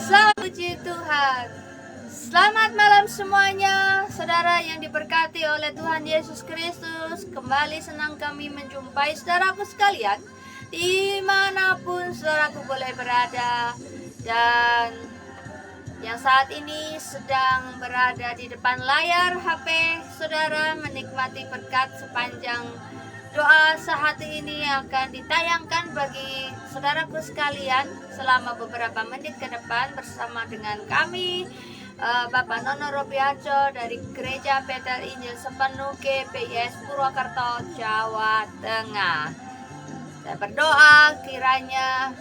Selamat puji Tuhan. Selamat malam semuanya, saudara yang diberkati oleh Tuhan Yesus Kristus. Kembali senang kami menjumpai saudaraku sekalian, dimanapun saudaraku boleh berada, dan yang saat ini sedang berada di depan layar HP saudara menikmati berkat sepanjang doa sehati ini akan ditayangkan bagi saudaraku sekalian selama beberapa menit ke depan bersama dengan kami, Bapak Nono Robianco dari Gereja Peter Injil Sepenuh GPIS Purwokerto, Jawa Tengah. Saya berdoa kiranya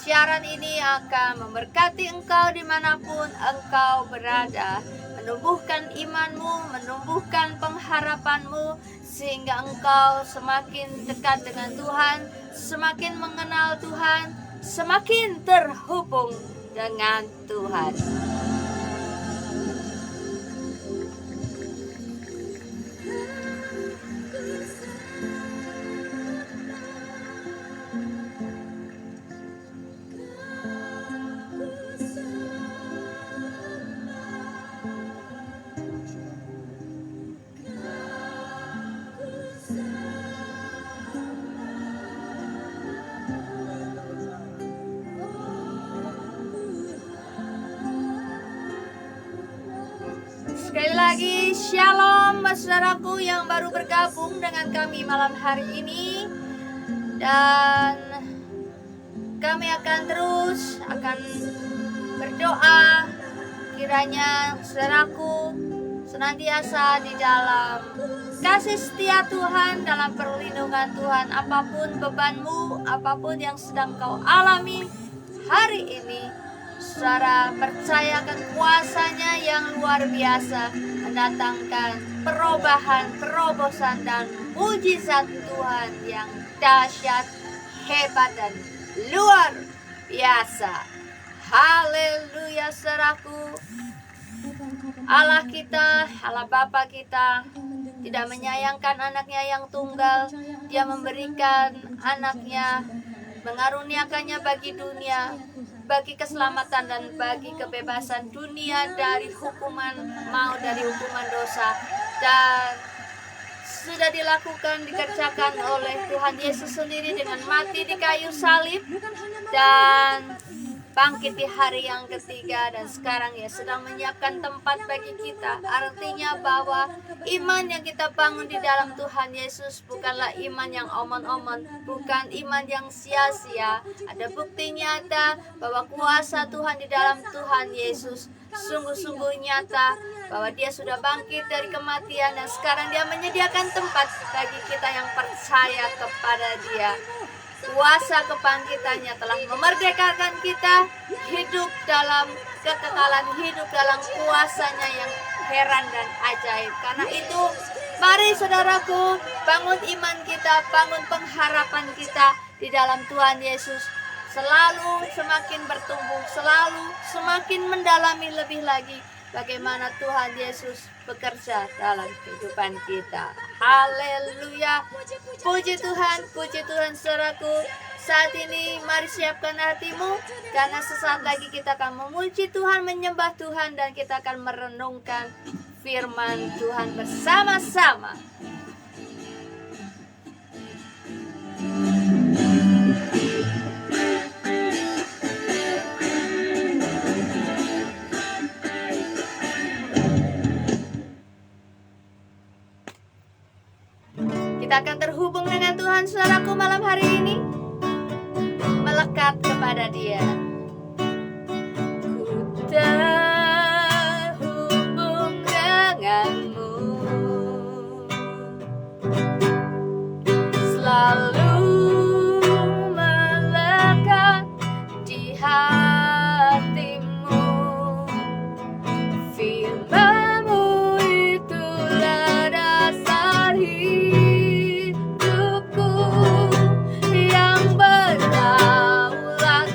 siaran ini akan memberkati engkau dimanapun engkau berada, menumbuhkan imanmu, menumbuhkan pengharapanmu, sehingga engkau semakin dekat dengan Tuhan, semakin mengenal Tuhan, semakin terhubung dengan Tuhan. Sekali lagi, shalom saudaraku yang baru bergabung dengan kami malam hari ini. Dan kami akan terus berdoa kiranya saudaraku senantiasa di dalam kasih setia Tuhan, dalam perlindungan Tuhan. Apapun bebanmu, apapun yang sedang kau alami hari ini, saudara percayakan kuasanya yang luar biasa mendatangkan perubahan, terobosan, dan mujizat Tuhan yang dahsyat, hebat, dan luar biasa. Haleluya saudaraku. Allah kita, Allah Bapa kita tidak menyayangkan anaknya yang tunggal. Dia memberikan anaknya, mengaruniakannya bagi dunia, bagi keselamatan dan bagi kebebasan dunia dari hukuman maut, dari hukuman dosa. Dan sudah dilakukan, dikerjakan oleh Tuhan Yesus sendiri dengan mati di kayu salib dan bangkit di hari yang ketiga, dan sekarang ya sedang menyiapkan tempat bagi kita. Artinya bahwa iman yang kita bangun di dalam Tuhan Yesus bukanlah iman yang omon-omon, bukan iman yang sia-sia. Ada bukti nyata bahwa kuasa Tuhan di dalam Tuhan Yesus sungguh-sungguh nyata, bahwa dia sudah bangkit dari kematian dan sekarang dia menyediakan tempat bagi kita yang percaya kepada dia. Kuasa kebangkitannya telah memerdekakan kita hidup dalam kekekalan, hidup dalam kuasanya yang heran dan ajaib. Karena itu, mari saudaraku, bangun iman kita, bangun pengharapan kita di dalam Tuhan Yesus. Selalu semakin bertumbuh, selalu semakin mendalami lebih lagi bagaimana Tuhan Yesus bekerja dalam kehidupan kita. Haleluya. Puji Tuhan saudaraku. Saat ini mari siapkan hatimu, karena sesaat lagi kita akan memuji Tuhan, menyembah Tuhan, dan kita akan merenungkan firman Tuhan bersama-sama. Kita akan terhubung dengan Tuhan saudaraku malam hari ini, melekat kepada Dia. Ku terhubung denganmu, selalu melekat di hatimu. Firman-Mu itulah dasar hidupku yang berdaulat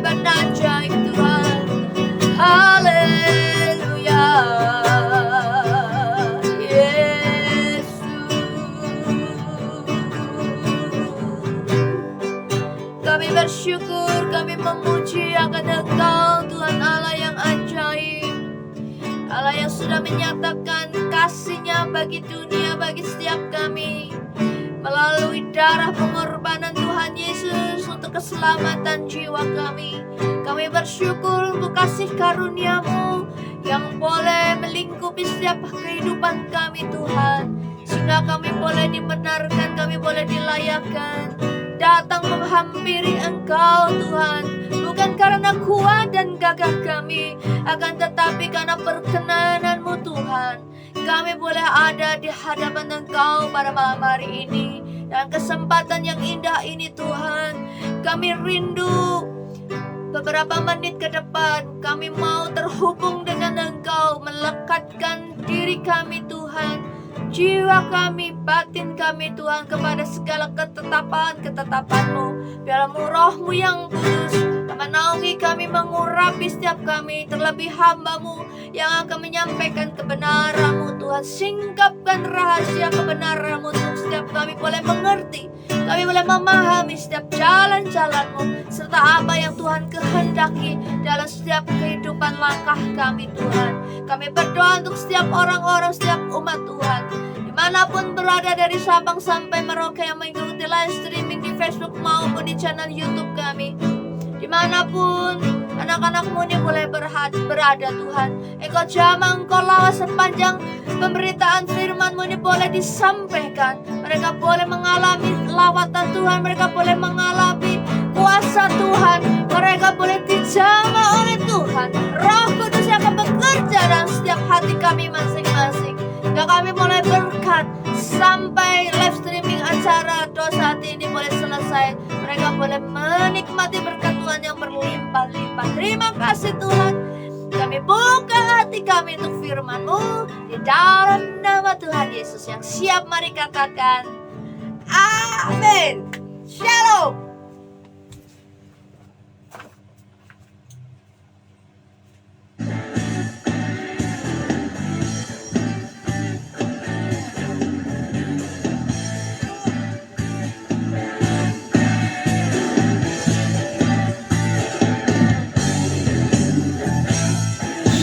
hebat dan ajaib Tuhan. Haleluya Yesus. Kami bersyukur, kami memuji akan Engkau Tuhan Allah yang ajaib, Allah yang sudah menyatakan kasih-Nya bagi dunia, bagi setiap kami melalui darah pengorbanan Tuhan Yesus untuk keselamatan jiwa kami. Kami bersyukur untuk kasih karunia-Mu yang boleh melingkupi setiap kehidupan kami Tuhan, sehingga kami boleh dibenarkan, kami boleh dilayakkan datang menghampiri Engkau Tuhan, bukan karena kuat dan gagah kami, akan tetapi karena perkenanan-Mu Tuhan. Kami boleh ada di hadapan Engkau pada malam hari ini, dan kesempatan yang indah ini Tuhan, kami rindu beberapa menit ke depan kami mau terhubung dengan Engkau, melekatkan diri kami Tuhan, jiwa kami, batin kami Tuhan, kepada segala ketetapan-ketetapan-Mu. Biarlah Roh-Mu yang kudus menaungi kami, mengurapi setiap kami, terlebih hamba-Mu yang akan menyampaikan kebenaran-Mu Tuhan. Singkapkan rahasia kebenaran-Mu untuk setiap kami boleh mengerti, kami boleh memahami setiap jalan-jalan-Mu, serta apa yang Tuhan kehendaki dalam setiap kehidupan langkah kami Tuhan. Kami berdoa untuk setiap orang-orang, setiap umat Tuhan, dimanapun berada dari Sabang sampai Merauke yang mengikuti live streaming di Facebook maupun di channel YouTube kami. Dimanapun anak-anak-Mu ini boleh berada Tuhan, Engkau jamah, Engkau lawas sepanjang pemberitaan firman-Mu ini boleh disampaikan. Mereka boleh mengalami lawatan Tuhan, mereka boleh mengalami kuasa Tuhan, mereka boleh dijamah oleh Tuhan. Roh Kudus yang akan bekerja dalam setiap hati kami masing-masing, dan kami boleh berkat sampai live streaming acara dosa hati ini boleh selesai. Mereka boleh menikmati berkat Tuhan yang berlimpah-limpah. Terima kasih Tuhan. Kami buka hati kami untuk firman-Mu di dalam nama Tuhan Yesus yang siap. Mari katakan amin. Shalom.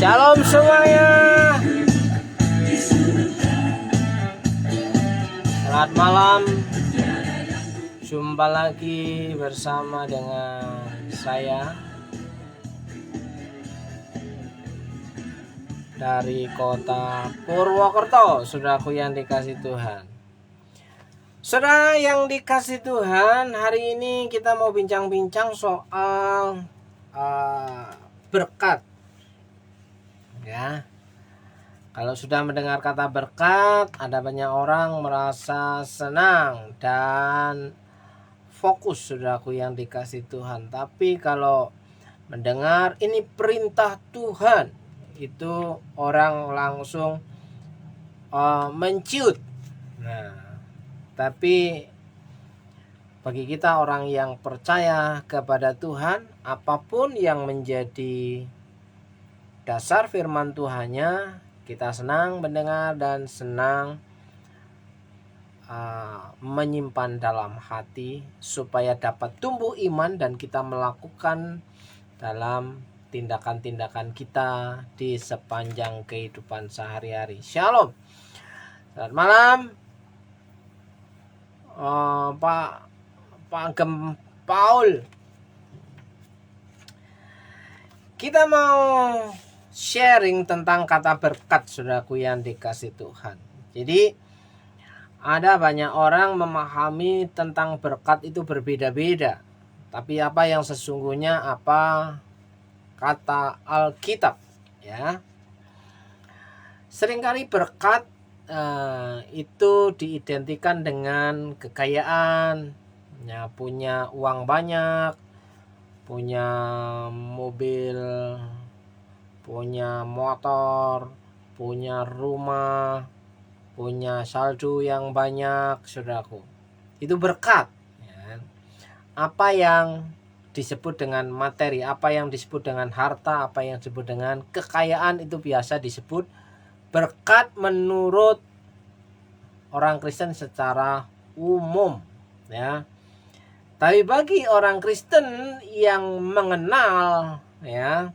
Shalom semuanya. Selamat malam. Jumpa lagi bersama dengan saya dari kota Purwokerto. Saudaraku yang dikasih Tuhan, saudara yang dikasih Tuhan, hari ini kita mau bincang-bincang soal berkat. Ya, kalau sudah mendengar kata berkat, ada banyak orang merasa senang dan fokus, saudaraku yang dikasih Tuhan. Tapi kalau mendengar ini perintah Tuhan, itu orang langsung menciut. Nah, tapi bagi kita orang yang percaya kepada Tuhan, apapun yang menjadi dasar firman Tuhannya, kita senang mendengar dan senang menyimpan dalam hati supaya dapat tumbuh iman dan kita melakukan dalam tindakan-tindakan kita di sepanjang kehidupan sehari-hari. Shalom. Selamat malam, Pak Agem Paul. Kita mau sharing tentang kata berkat, saudaraku yang dikasih Tuhan. Jadi ada banyak orang memahami tentang berkat itu berbeda-beda. Tapi apa yang sesungguhnya, apa kata Alkitab, ya. Seringkali berkat itu diidentikan dengan kekayaan, ya, punya uang banyak, punya mobil, punya motor, punya rumah, punya saldo yang banyak, saudaraku. Itu berkat, ya. Apa yang disebut dengan materi, apa yang disebut dengan harta, apa yang disebut dengan kekayaan, itu biasa disebut berkat menurut orang Kristen secara umum, ya. Tapi bagi orang Kristen yang mengenal, ya,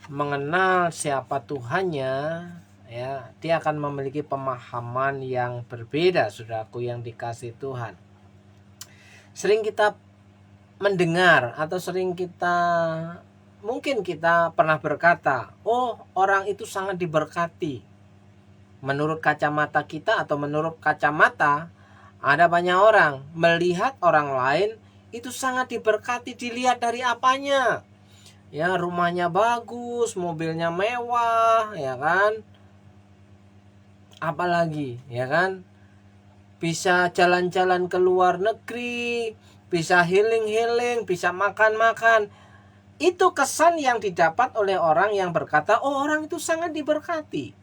mengenal siapa Tuhannya, ya, dia akan memiliki pemahaman yang berbeda, saudaraku yang dikasihi Tuhan. Sering kita mendengar atau mungkin kita pernah berkata, oh, orang itu sangat diberkati. Menurut kacamata kita atau menurut kacamata ada banyak orang melihat orang lain itu sangat diberkati, dilihat dari apanya. Ya, rumahnya bagus, mobilnya mewah, ya kan? Apalagi, ya kan? Bisa jalan-jalan ke luar negeri, bisa healing-healing, bisa makan-makan. Itu kesan yang didapat oleh orang yang berkata, oh, orang itu sangat diberkati.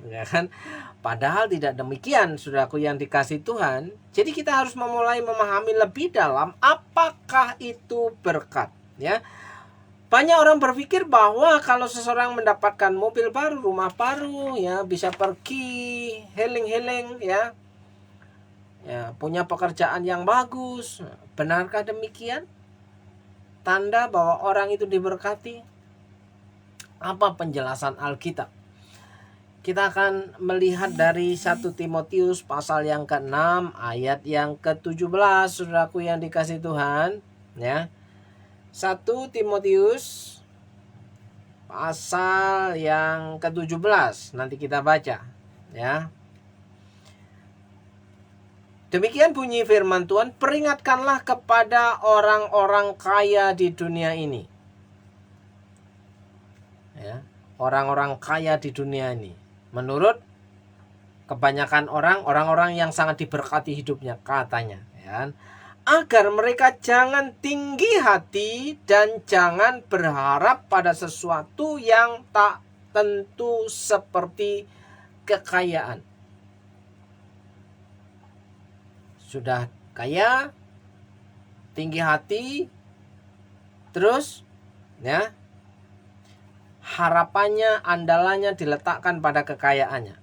Ya kan? Padahal tidak demikian, saudaraku yang dikasihi Tuhan. Jadi kita harus memulai memahami lebih dalam apakah itu berkat, ya. Banyak orang berpikir bahwa kalau seseorang mendapatkan mobil baru, rumah baru, ya, bisa pergi healing-healing, ya, punya pekerjaan yang bagus. Benarkah demikian? Tanda bahwa orang itu diberkati? Apa penjelasan Alkitab? Kita akan melihat dari 1 Timotius pasal yang ke-6 ayat yang ke-17, saudaraku yang dikasihi Tuhan, ya. 1 Timotius pasal yang ke-17 nanti kita baca, ya. Demikian bunyi firman Tuhan, peringatkanlah kepada orang-orang kaya di dunia ini. Ya, orang-orang kaya di dunia ini. Menurut kebanyakan orang-orang yang sangat diberkati hidupnya, katanya, ya, agar mereka jangan tinggi hati dan jangan berharap pada sesuatu yang tak tentu seperti kekayaan. Sudah kaya, tinggi hati, terus, ya, harapannya, andalannya diletakkan pada kekayaannya.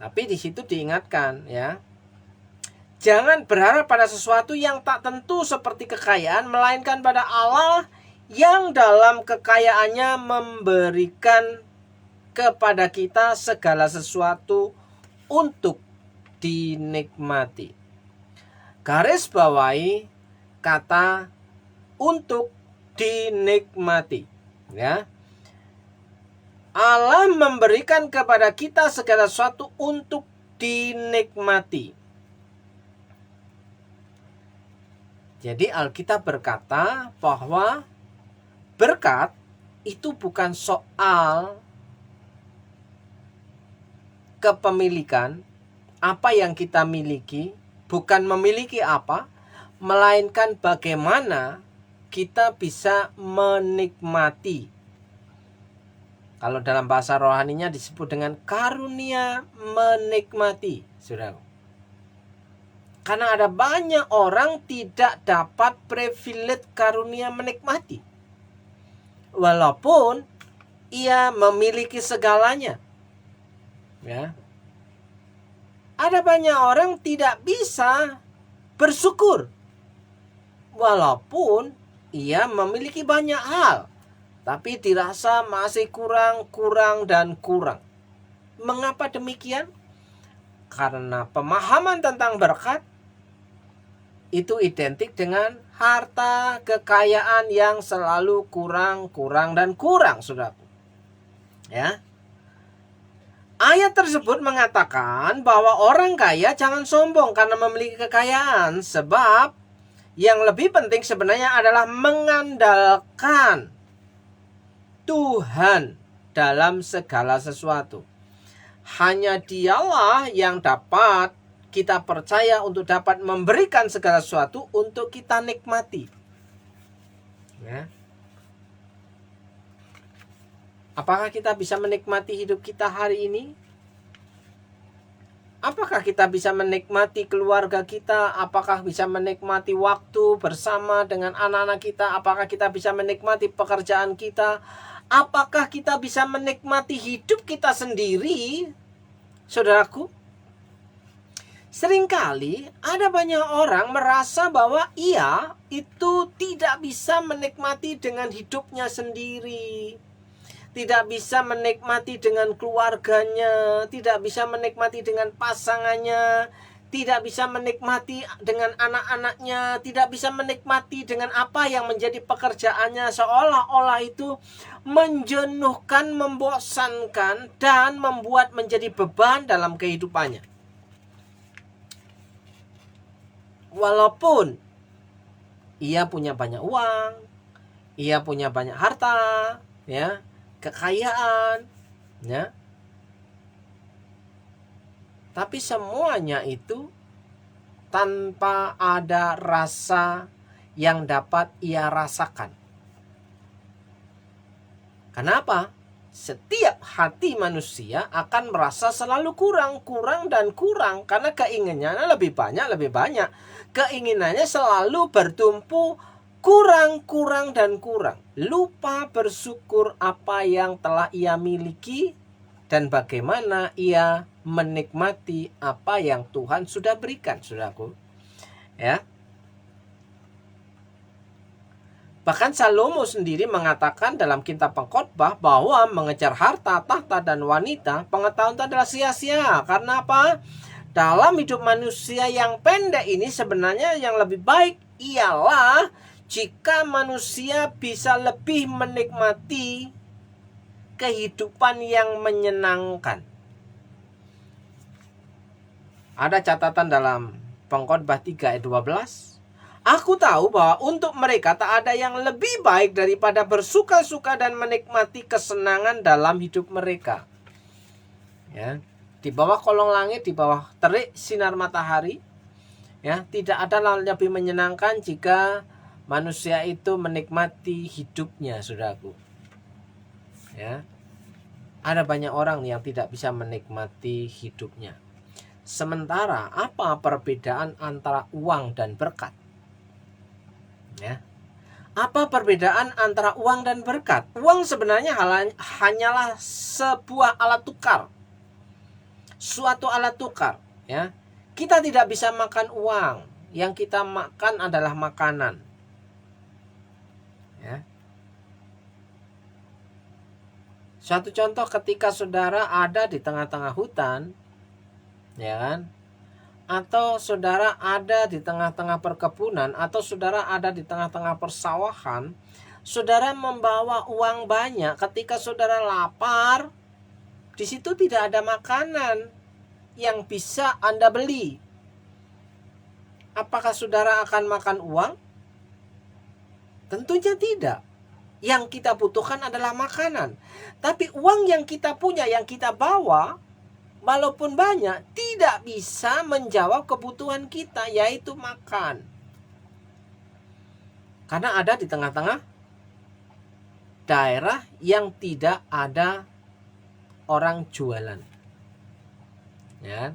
Tapi di situ diingatkan, ya, jangan berharap pada sesuatu yang tak tentu seperti kekayaan, melainkan pada Allah yang dalam kekayaannya memberikan kepada kita segala sesuatu untuk dinikmati. Garis bawahi kata untuk dinikmati. Ya, Allah memberikan kepada kita segala sesuatu untuk dinikmati. Jadi Alkitab berkata bahwa berkat itu bukan soal kepemilikan, apa yang kita miliki, bukan memiliki apa, melainkan bagaimana kita bisa menikmati. Kalau dalam bahasa rohaninya disebut dengan karunia menikmati, saudara. Karena ada banyak orang tidak dapat privilege karunia menikmati, walaupun ia memiliki segalanya. Ya. Ada banyak orang tidak bisa bersyukur, walaupun ia memiliki banyak hal, tapi dirasa masih kurang. Mengapa demikian? Karena pemahaman tentang berkat itu identik dengan harta kekayaan yang selalu kurang, saudaraku. Ya. Ayat tersebut mengatakan bahwa orang kaya jangan sombong karena memiliki kekayaan, sebab yang lebih penting sebenarnya adalah mengandalkan Tuhan dalam segala sesuatu. Hanya Dialah yang dapat kita percaya untuk dapat memberikan segala sesuatu untuk kita nikmati. Ya. Apakah kita bisa menikmati hidup kita hari ini? Apakah kita bisa menikmati keluarga kita? Apakah bisa menikmati waktu bersama dengan anak-anak kita? Apakah kita bisa menikmati pekerjaan kita? Apakah kita bisa menikmati hidup kita sendiri? Saudaraku, seringkali ada banyak orang merasa bahwa ia itu tidak bisa menikmati dengan hidupnya sendiri, tidak bisa menikmati dengan keluarganya, tidak bisa menikmati dengan pasangannya, tidak bisa menikmati dengan anak-anaknya, tidak bisa menikmati dengan apa yang menjadi pekerjaannya, seolah-olah itu menjenuhkan, membosankan, dan membuat menjadi beban dalam kehidupannya. Walaupun ia punya banyak uang, ia punya banyak harta, ya, kekayaan, ya. Tapi semuanya itu tanpa ada rasa yang dapat ia rasakan. Kenapa? Setiap hati manusia akan merasa selalu kurang karena keinginannya lebih banyak. Keinginannya selalu bertumpu kurang dan kurang. Lupa bersyukur apa yang telah ia miliki dan bagaimana ia menikmati apa yang Tuhan sudah berikan, saudaraku. Ya. Bahkan Salomo sendiri mengatakan dalam kitab Pengkhotbah bahwa mengejar harta, tahta, dan wanita, pengetahuan itu adalah sia-sia. Karena apa? Dalam hidup manusia yang pendek ini sebenarnya yang lebih baik ialah jika manusia bisa lebih menikmati kehidupan yang menyenangkan. Ada catatan dalam Pengkhotbah 3 ayat 12. Aku tahu bahwa untuk mereka tak ada yang lebih baik daripada bersuka-suka dan menikmati kesenangan dalam hidup mereka. Ya, di bawah kolong langit, di bawah terik sinar matahari, ya, tidak ada yang lebih menyenangkan jika manusia itu menikmati hidupnya, saudaraku. Ya. Ada banyak orang yang tidak bisa menikmati hidupnya. Sementara apa perbedaan antara uang dan berkat? Ya. Apa perbedaan antara uang dan berkat? Uang sebenarnya hanyalah sebuah alat tukar. Suatu alat tukar, ya. Kita tidak bisa makan uang. Yang kita makan adalah makanan. Ya. Suatu contoh ketika saudara ada di tengah-tengah hutan, ya kan? Atau saudara ada di tengah-tengah perkebunan, atau saudara ada di tengah-tengah persawahan, saudara membawa uang banyak. Ketika saudara lapar, di situ tidak ada makanan yang bisa Anda beli. Apakah saudara akan makan uang? Tentunya tidak. Yang kita butuhkan adalah makanan. Tapi uang yang kita punya, yang kita bawa, walaupun banyak, tidak bisa menjawab kebutuhan kita, yaitu makan. Karena ada di tengah-tengah daerah yang tidak ada orang jualan. Ya.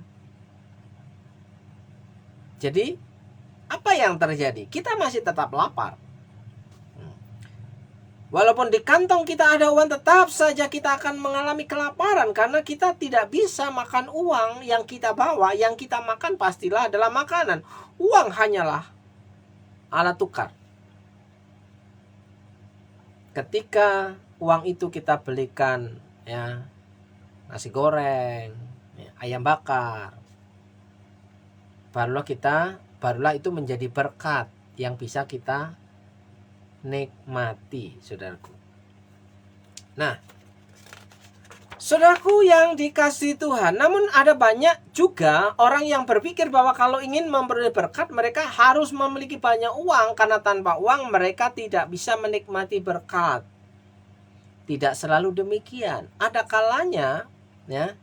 Jadi, apa yang terjadi? Kita masih tetap lapar. Walaupun di kantong kita ada uang, tetap saja kita akan mengalami kelaparan karena kita tidak bisa makan uang yang kita bawa. Yang kita makan pastilah adalah makanan. Uang hanyalah alat tukar. Ketika uang itu kita belikan, ya, nasi goreng, ya, ayam bakar, barulah itu menjadi berkat yang bisa kita nikmati, saudaraku. Nah, saudaraku yang dikasihi Tuhan, namun ada banyak juga orang yang berpikir bahwa kalau ingin memperoleh berkat, mereka harus memiliki banyak uang, karena tanpa uang mereka tidak bisa menikmati berkat. Tidak selalu demikian. Ada kalanya, ya,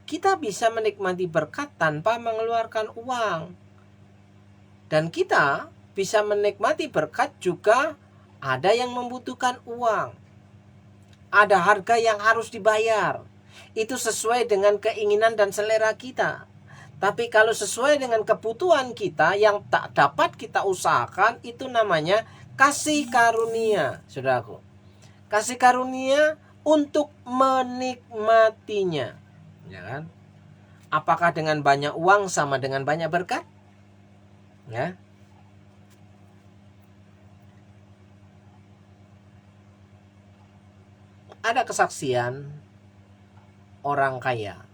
kita bisa menikmati berkat tanpa mengeluarkan uang. Dan kita bisa menikmati berkat juga ada yang membutuhkan uang. Ada harga yang harus dibayar. Itu sesuai dengan keinginan dan selera kita. Tapi kalau sesuai dengan kebutuhan kita yang tak dapat kita usahakan, itu namanya kasih karunia, saudaraku. Kasih karunia untuk menikmatinya, ya kan? Apakah dengan banyak uang sama dengan banyak berkat? Ya. Ada kesaksian orang kaya.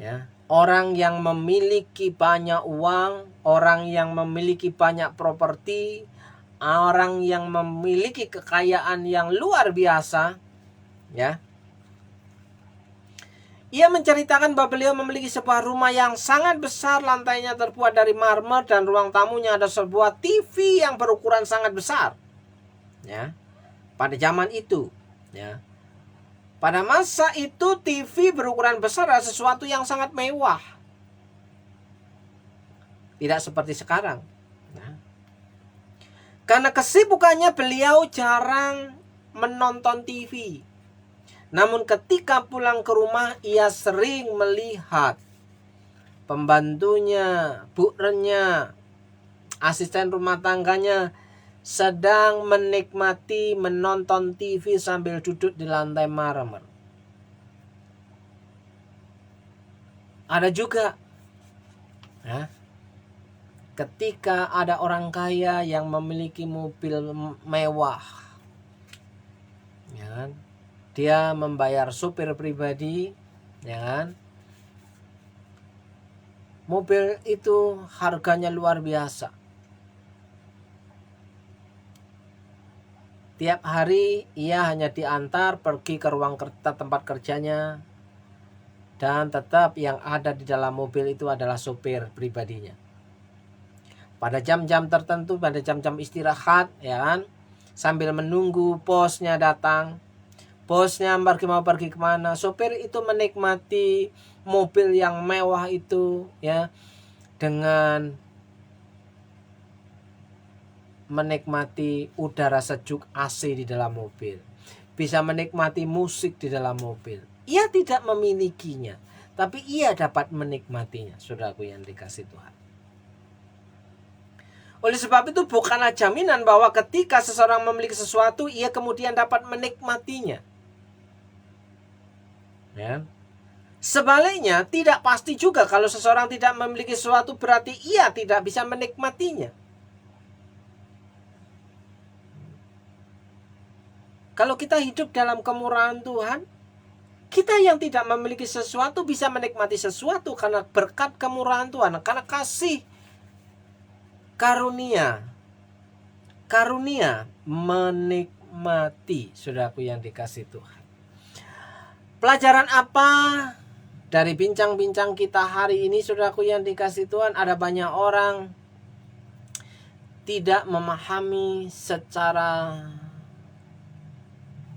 Ya, orang yang memiliki banyak uang, orang yang memiliki banyak properti, orang yang memiliki kekayaan yang luar biasa, ya. Ia menceritakan bahwa beliau memiliki sebuah rumah yang sangat besar, lantainya terbuat dari marmer dan ruang tamunya ada sebuah TV yang berukuran sangat besar. Ya. Pada zaman itu, ya. Pada masa itu TV berukuran besar adalah sesuatu yang sangat mewah. Tidak seperti sekarang. Nah, karena kesibukannya beliau jarang menonton TV. Namun ketika pulang ke rumah ia sering melihat pembantunya, burennya, asisten rumah tangganya sedang menikmati menonton TV sambil duduk di lantai marmer. Ada juga ya, ketika ada orang kaya yang memiliki mobil mewah, ya kan? Dia membayar supir pribadi, ya kan? Mobil itu harganya luar biasa. Tiap hari ia hanya diantar pergi ke ruang tempat kerjanya, dan tetap yang ada di dalam mobil itu adalah supir pribadinya. Pada jam-jam tertentu, pada jam-jam istirahat, ya kan, sambil menunggu bosnya datang, bosnya mau pergi kemana, supir itu menikmati mobil yang mewah itu, ya, dengan menikmati udara sejuk AC di dalam mobil, bisa menikmati musik di dalam mobil. Ia tidak memilikinya, tapi ia dapat menikmatinya, saudaraku yang dikasih Tuhan. Oleh sebab itu bukanlah jaminan bahwa ketika seseorang memiliki sesuatu, ia kemudian dapat menikmatinya. Ya. Sebaliknya, tidak pasti juga kalau seseorang tidak memiliki sesuatu berarti ia tidak bisa menikmatinya. Kalau kita hidup dalam kemurahan Tuhan, kita yang tidak memiliki sesuatu bisa menikmati sesuatu karena berkat kemurahan Tuhan, karena kasih karunia. Karunia menikmati, saudaraku yang dikasih Tuhan. Pelajaran apa dari bincang-bincang kita hari ini, saudaraku yang dikasih Tuhan? Ada banyak orang tidak memahami secara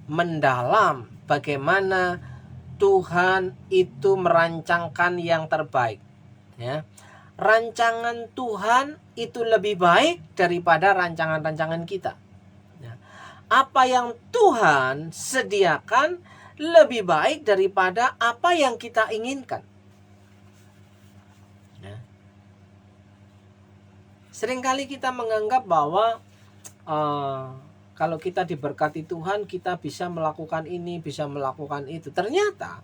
mendalam bagaimana Tuhan itu merancangkan yang terbaik, ya. Rancangan Tuhan itu lebih baik daripada rancangan-rancangan kita, ya. Apa yang Tuhan sediakan lebih baik daripada apa yang kita inginkan, ya. Seringkali kita menganggap bahwa kalau kita diberkati Tuhan, kita bisa melakukan ini, bisa melakukan itu. Ternyata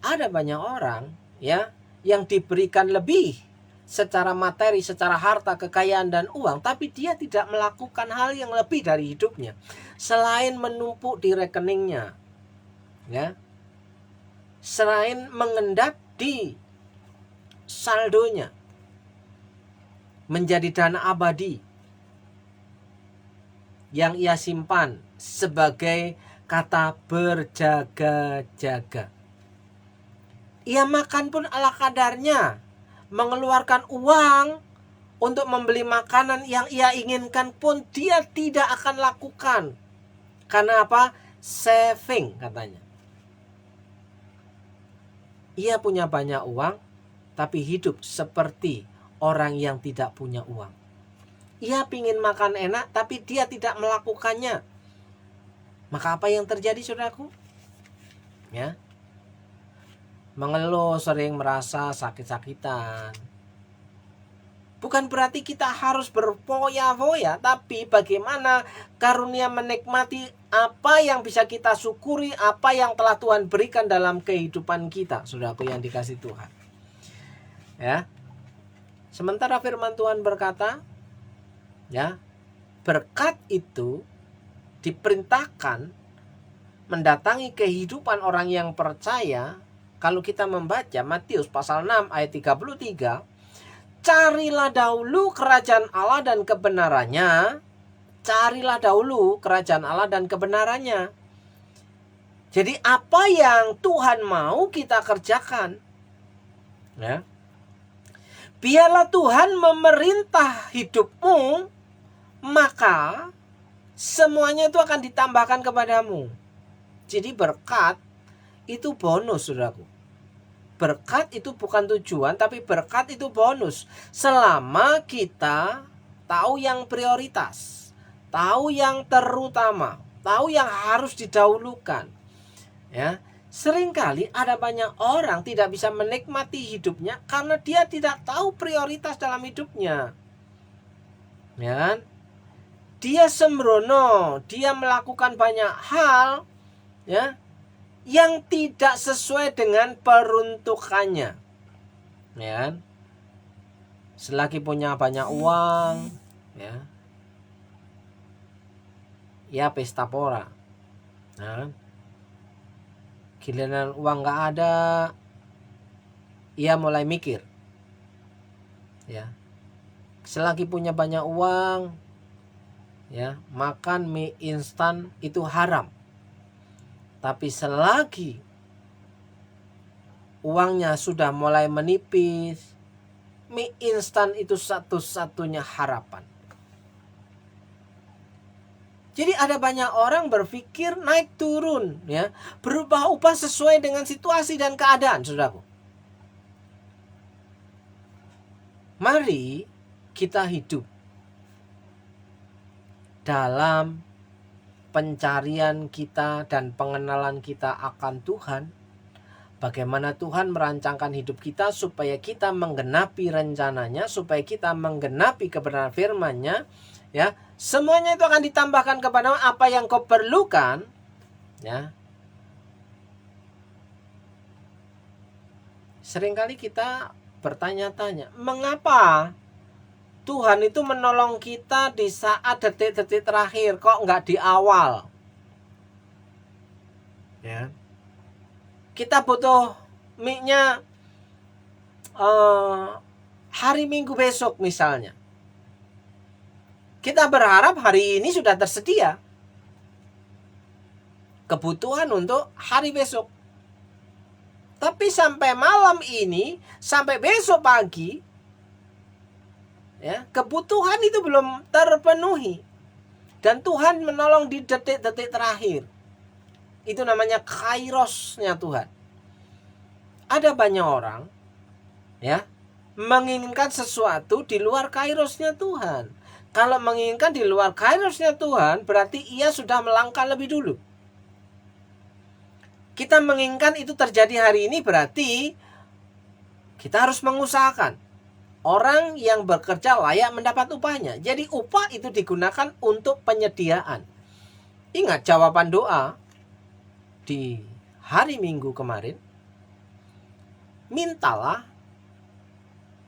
ada banyak orang, ya, yang diberikan lebih secara materi, secara harta, kekayaan dan uang, tapi dia tidak melakukan hal yang lebih dari hidupnya selain menumpuk di rekeningnya, ya, selain mengendap di saldonya menjadi dana abadi yang ia simpan sebagai kata berjaga-jaga. Ia makan pun ala kadarnya, mengeluarkan uang untuk membeli makanan yang ia inginkan pun dia tidak akan lakukan. Karena apa? Saving katanya. Ia punya banyak uang, tapi hidup seperti orang yang tidak punya uang. Ia pingin makan enak, tapi dia tidak melakukannya. Maka apa yang terjadi, saudaraku? Ya, mengeluh, sering merasa sakit-sakitan. Bukan berarti kita harus berfoya-foya, tapi bagaimana karunia menikmati apa yang bisa kita syukuri, apa yang telah Tuhan berikan dalam kehidupan kita, saudaraku yang dikasih Tuhan. Ya. Sementara firman Tuhan berkata, ya, berkat itu diperintahkan mendatangi kehidupan orang yang percaya. Kalau kita membaca Matius pasal 6 ayat 33, carilah dahulu kerajaan Allah dan kebenarannya. Carilah dahulu kerajaan Allah dan kebenarannya. Jadi apa yang Tuhan mau kita kerjakan. Ya. Biarlah Tuhan memerintah hidupmu, maka semuanya itu akan ditambahkan kepadamu. Jadi berkat itu bonus, saudaraku. Berkat itu bukan tujuan, tapi berkat itu bonus. Selama kita tahu yang prioritas, tahu yang terutama, tahu yang harus didahulukan. Ya, seringkali ada banyak orang tidak bisa menikmati hidupnya karena dia tidak tahu prioritas dalam hidupnya. Ya kan? Dia sembrono, dia melakukan banyak hal, ya, yang tidak sesuai dengan peruntukannya. Ya kan? Selagi punya banyak uang, ya pesta pora. Nah, giliran uang nggak ada, ia mulai mikir. Ya, selagi punya banyak uang, ya, makan mie instan itu haram. Tapi selagi uangnya sudah mulai menipis, mie instan itu satu-satunya harapan. Jadi ada banyak orang berpikir naik turun, ya, berubah-ubah sesuai dengan situasi dan keadaan, saudaraku. Mari kita hidup dalam pencarian kita dan pengenalan kita akan Tuhan. Bagaimana Tuhan merancangkan hidup kita supaya kita menggenapi rencananya, supaya kita menggenapi kebenaran firman-Nya, ya. Semuanya itu akan ditambahkan kepada apa yang kau perlukan, ya. Seringkali kita bertanya-tanya, mengapa Tuhan itu menolong kita di saat detik-detik terakhir, kok nggak di awal? Ya. Kita butuh mie-nya hari Minggu besok misalnya. Kita berharap hari ini sudah tersedia kebutuhan untuk hari besok. Tapi sampai malam ini, sampai besok pagi, ya, kebutuhan itu belum terpenuhi. Dan Tuhan menolong di detik-detik terakhir. Itu namanya kairosnya Tuhan. Ada banyak orang, ya, menginginkan sesuatu di luar kairosnya Tuhan. Kalau menginginkan di luar kairosnya Tuhan, berarti ia sudah melangkah lebih dulu. Kita menginginkan itu terjadi hari ini, berarti kita harus mengusahakan. Orang yang bekerja layak mendapat upahnya. Jadi upah itu digunakan untuk penyediaan. Ingat jawaban doa di hari Minggu kemarin. Mintalah,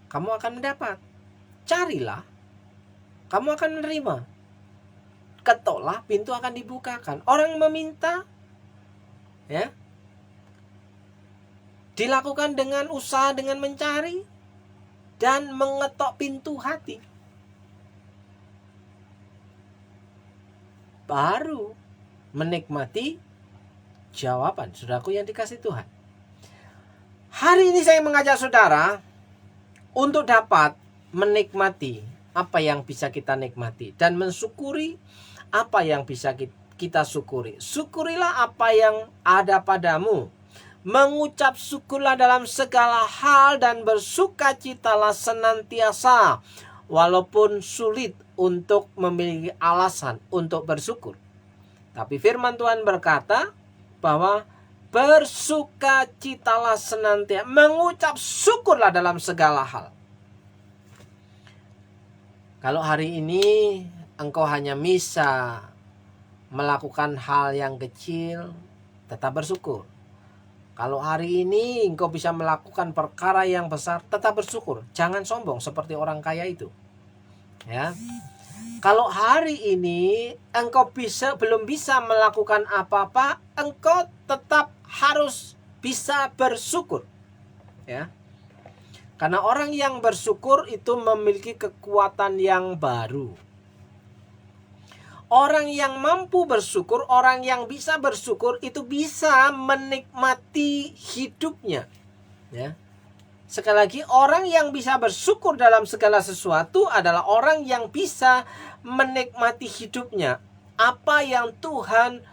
kamu akan mendapat. Carilah, kamu akan menerima. Ketoklah, pintu akan dibukakan. Orang meminta, ya, dilakukan dengan usaha, dengan mencari dan mengetok pintu hati. Baru menikmati jawaban, saudaraku yang dikasih Tuhan. Hari ini saya mengajak saudara untuk dapat menikmati apa yang bisa kita nikmati dan mensyukuri apa yang bisa kita syukuri. Syukurilah apa yang ada padamu. Mengucap syukurlah dalam segala hal dan bersukacitalah senantiasa, walaupun sulit untuk memiliki alasan untuk bersyukur. Tapi firman Tuhan berkata bahwa bersukacitalah senantiasa, mengucap syukurlah dalam segala hal. Kalau hari ini engkau hanya bisa melakukan hal yang kecil, tetap bersyukur. Kalau hari ini engkau bisa melakukan perkara yang besar, tetap bersyukur. Jangan sombong seperti orang kaya itu. Ya. Kalau hari ini engkau belum bisa melakukan apa-apa, engkau tetap harus bisa bersyukur. Ya. Karena orang yang bersyukur itu memiliki kekuatan yang baru. Orang yang mampu bersyukur, orang yang bisa bersyukur itu bisa menikmati hidupnya. Ya. Sekali lagi, orang yang bisa bersyukur dalam segala sesuatu adalah orang yang bisa menikmati hidupnya. Apa yang Tuhan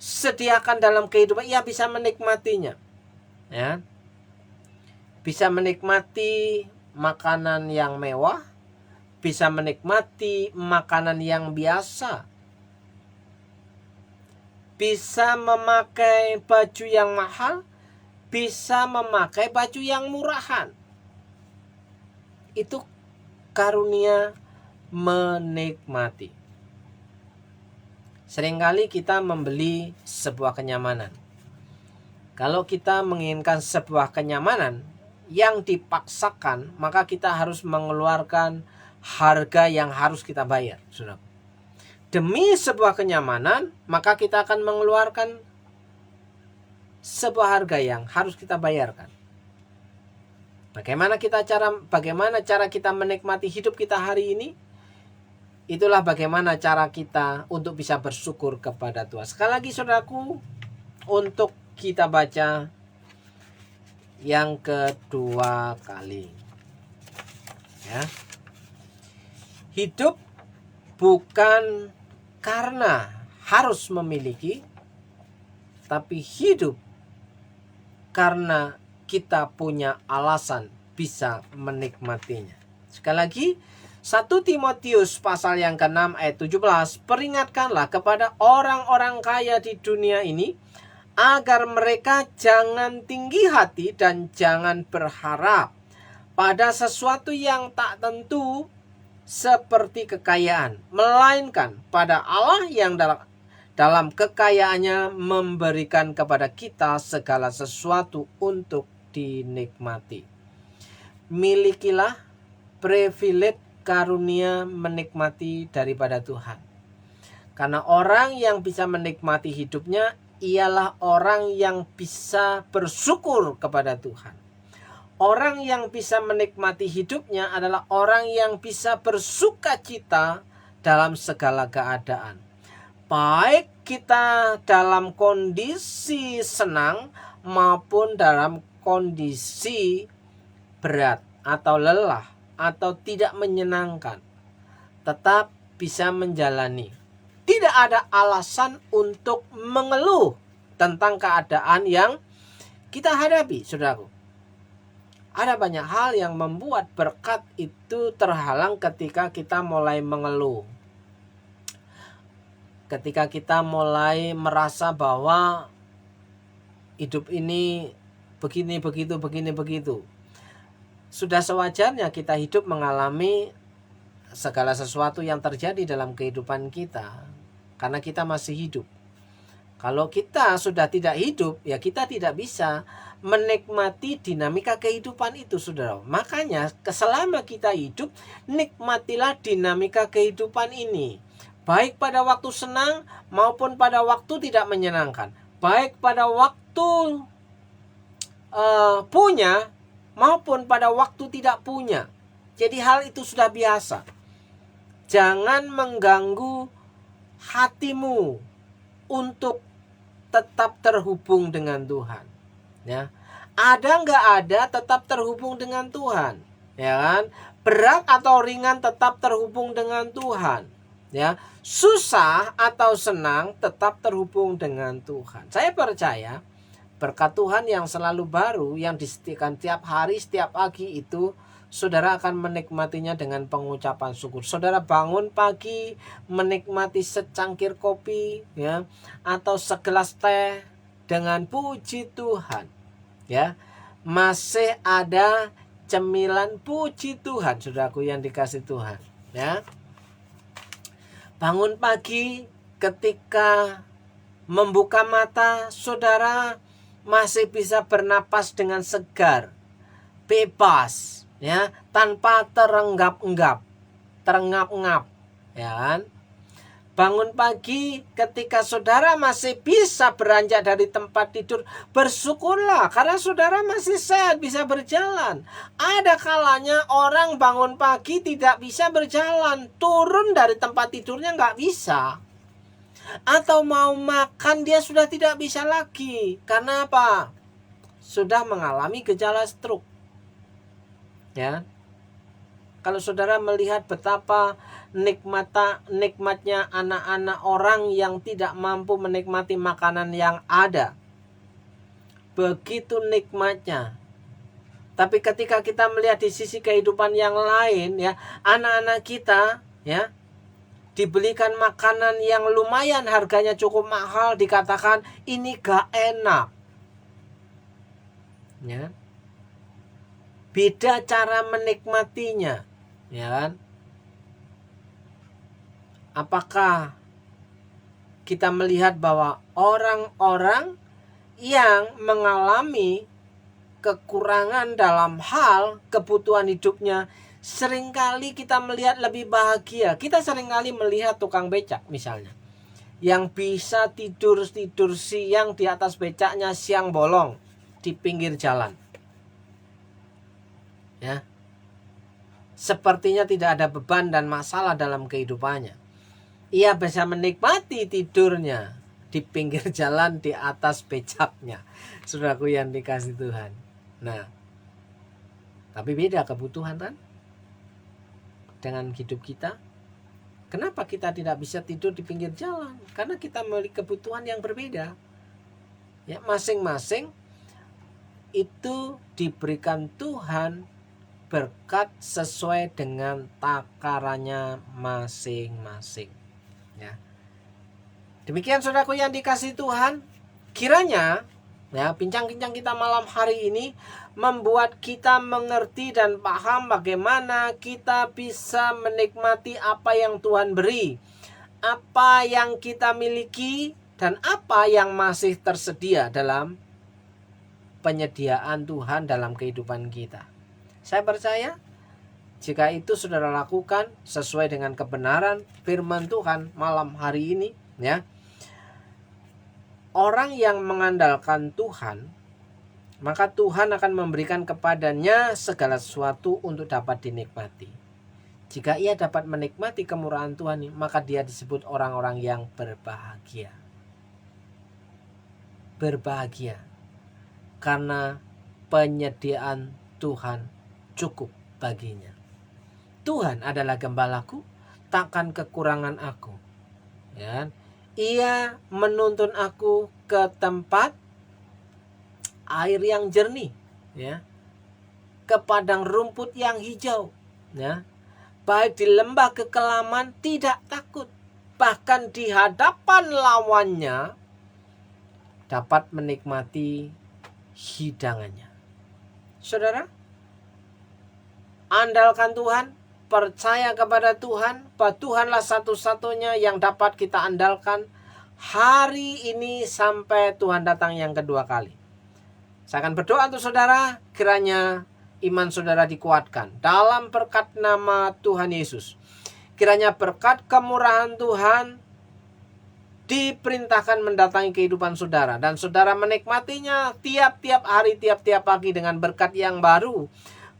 sediakan dalam kehidupan, ia bisa menikmatinya. Ya. Bisa menikmati makanan yang mewah, bisa menikmati makanan yang biasa, bisa memakai baju yang mahal, bisa memakai baju yang murahan. Itu karunia menikmati. Seringkali kita membeli sebuah kenyamanan. Kalau kita menginginkan sebuah kenyamanan yang dipaksakan, maka kita harus mengeluarkan harga yang harus kita bayar, saudara. Demi sebuah kenyamanan, maka kita akan mengeluarkan sebuah harga yang harus kita bayarkan. Bagaimana cara kita menikmati hidup kita hari ini? Itulah bagaimana cara kita untuk bisa bersyukur kepada Tuhan. Sekali lagi saudaraku, untuk kita baca yang kedua kali. Ya. Hidup bukan karena harus memiliki, tapi hidup karena kita punya alasan bisa menikmatinya. Sekali lagi, 1 Timotius pasal yang ke-6 ayat 17, peringatkanlah kepada orang-orang kaya di dunia ini agar mereka jangan tinggi hati dan jangan berharap pada sesuatu yang tak tentu seperti kekayaan, melainkan pada Allah yang dalam kekayaannya memberikan kepada kita segala sesuatu untuk dinikmati. Milikilah privilege karunia menikmati daripada Tuhan. Karena orang yang bisa menikmati hidupnya ialah orang yang bisa bersyukur kepada Tuhan. Orang yang bisa menikmati hidupnya adalah orang yang bisa bersukacita dalam segala keadaan. Baik kita dalam kondisi senang maupun dalam kondisi berat atau lelah atau tidak menyenangkan, tetap bisa menjalani. Tidak ada alasan untuk mengeluh tentang keadaan yang kita hadapi, saudaraku. Ada banyak hal yang membuat berkat itu terhalang ketika kita mulai mengeluh. Ketika kita mulai merasa bahwa hidup ini begini, begitu. Sudah sewajarnya kita hidup mengalami segala sesuatu yang terjadi dalam kehidupan kita. Karena kita masih hidup. Kalau kita sudah tidak hidup, ya kita tidak bisa menikmati dinamika kehidupan itu, saudara. Makanya selama kita hidup, nikmatilah dinamika kehidupan ini. Baik pada waktu senang maupun pada waktu tidak menyenangkan. Baik pada waktu punya maupun pada waktu tidak punya. Jadi hal itu sudah biasa. Jangan mengganggu hatimu untuk tetap terhubung dengan Tuhan. Ya, ada nggak ada tetap terhubung dengan Tuhan, ya kan? Berat atau ringan tetap terhubung dengan Tuhan, ya. Susah atau senang tetap terhubung dengan Tuhan. Saya percaya berkat Tuhan yang selalu baru, yang disediakan tiap hari, setiap pagi itu, saudara akan menikmatinya dengan pengucapan syukur. Saudara bangun pagi menikmati secangkir kopi, ya, atau segelas teh, dengan puji Tuhan. Ya, masih ada cemilan puji Tuhan, saudaraku yang dikasih Tuhan. Ya, bangun pagi ketika membuka mata, saudara masih bisa bernapas dengan segar, bebas, ya, tanpa terengap-engap, terengap-engap, ya kan? Bangun pagi ketika saudara masih bisa beranjak dari tempat tidur, bersyukurlah karena saudara masih sehat, bisa berjalan. Ada kalanya orang bangun pagi tidak bisa berjalan, turun dari tempat tidurnya nggak bisa. Atau mau makan dia sudah tidak bisa lagi. Karena apa? Sudah mengalami gejala stroke. Ya. Kalau saudara melihat betapa nikmatnya anak-anak orang yang tidak mampu menikmati makanan yang ada, begitu nikmatnya. Tapi ketika kita melihat di sisi kehidupan yang lain, ya, anak-anak kita, ya, dibelikan makanan yang lumayan harganya cukup mahal, dikatakan ini gak enak, ya. Beda cara menikmatinya, ya kan? Apakah kita melihat bahwa orang-orang yang mengalami kekurangan dalam hal kebutuhan hidupnya, seringkali kita melihat lebih bahagia. Kita seringkali melihat tukang becak misalnya, yang bisa tidur siang di atas becaknya, siang bolong di pinggir jalan. Ya, sepertinya tidak ada beban dan masalah dalam kehidupannya. Ia bisa menikmati tidurnya di pinggir jalan di atas becaknya. Saudaraku yang dikasih Tuhan. Nah, tapi beda kebutuhan kan dengan hidup kita. Kenapa kita tidak bisa tidur di pinggir jalan? Karena kita memiliki kebutuhan yang berbeda. Ya, masing-masing itu diberikan Tuhan berkat sesuai dengan takarannya masing-masing. Ya. Demikian saudaraku yang dikasih Tuhan, kiranya ya bincang-bincang kita malam hari ini membuat kita mengerti dan paham bagaimana kita bisa menikmati apa yang Tuhan beri, apa yang kita miliki, dan apa yang masih tersedia dalam penyediaan Tuhan dalam kehidupan kita. Saya percaya jika itu saudara lakukan sesuai dengan kebenaran firman Tuhan malam hari ini, ya, orang yang mengandalkan Tuhan, maka Tuhan akan memberikan kepadanya segala sesuatu untuk dapat dinikmati. Jika ia dapat menikmati kemurahan Tuhan, maka dia disebut orang-orang yang berbahagia. Berbahagia karena penyediaan Tuhan cukup baginya. Tuhan adalah gembalaku, takkan kekurangan aku. Ya, ia menuntun aku ke tempat air yang jernih, ya, ke padang rumput yang hijau, ya. Baik di lembah kekelaman tidak takut, bahkan di hadapan lawannya dapat menikmati hidangannya. Saudara, andalkan Tuhan, percaya kepada Tuhan, bahwa Tuhanlah satu-satunya yang dapat kita andalkan hari ini sampai Tuhan datang yang kedua kali. Saya akan berdoa untuk saudara, kiranya iman saudara dikuatkan dalam berkat nama Tuhan Yesus. Kiranya berkat kemurahan Tuhan diperintahkan mendatangi kehidupan saudara, dan saudara menikmatinya tiap-tiap hari, tiap-tiap pagi dengan berkat yang baru.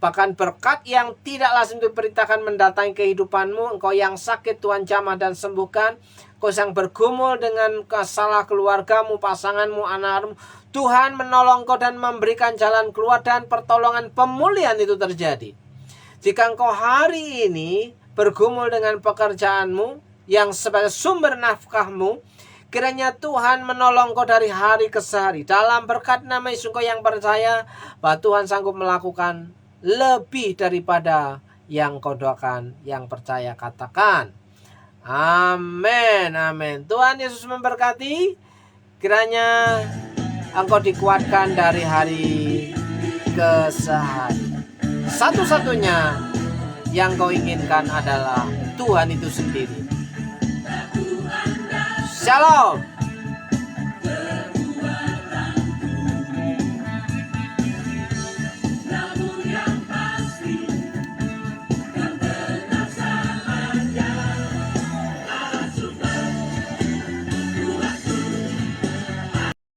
Bahkan berkat yang tidak lazim diperintahkan mendatangi kehidupanmu. Engkau yang sakit Tuhan jamah dan sembuhkan. Engkau yang bergumul dengan masalah keluargamu, pasanganmu, anakmu, Tuhan menolong engkau dan memberikan jalan keluar, dan pertolongan pemulihan itu terjadi. Jika engkau hari ini bergumul dengan pekerjaanmu yang sebagai sumber nafkahmu, kiranya Tuhan menolong engkau dari hari ke hari. Dalam berkat nama Yesus, engkau yang percaya bahwa Tuhan sanggup melakukan lebih daripada yang kau doakan. Yang percaya katakan amin, amin. Tuhan Yesus memberkati. Kiranya engkau dikuatkan dari hari ke hari. Satu-satunya yang kau inginkan adalah Tuhan itu sendiri. Shalom.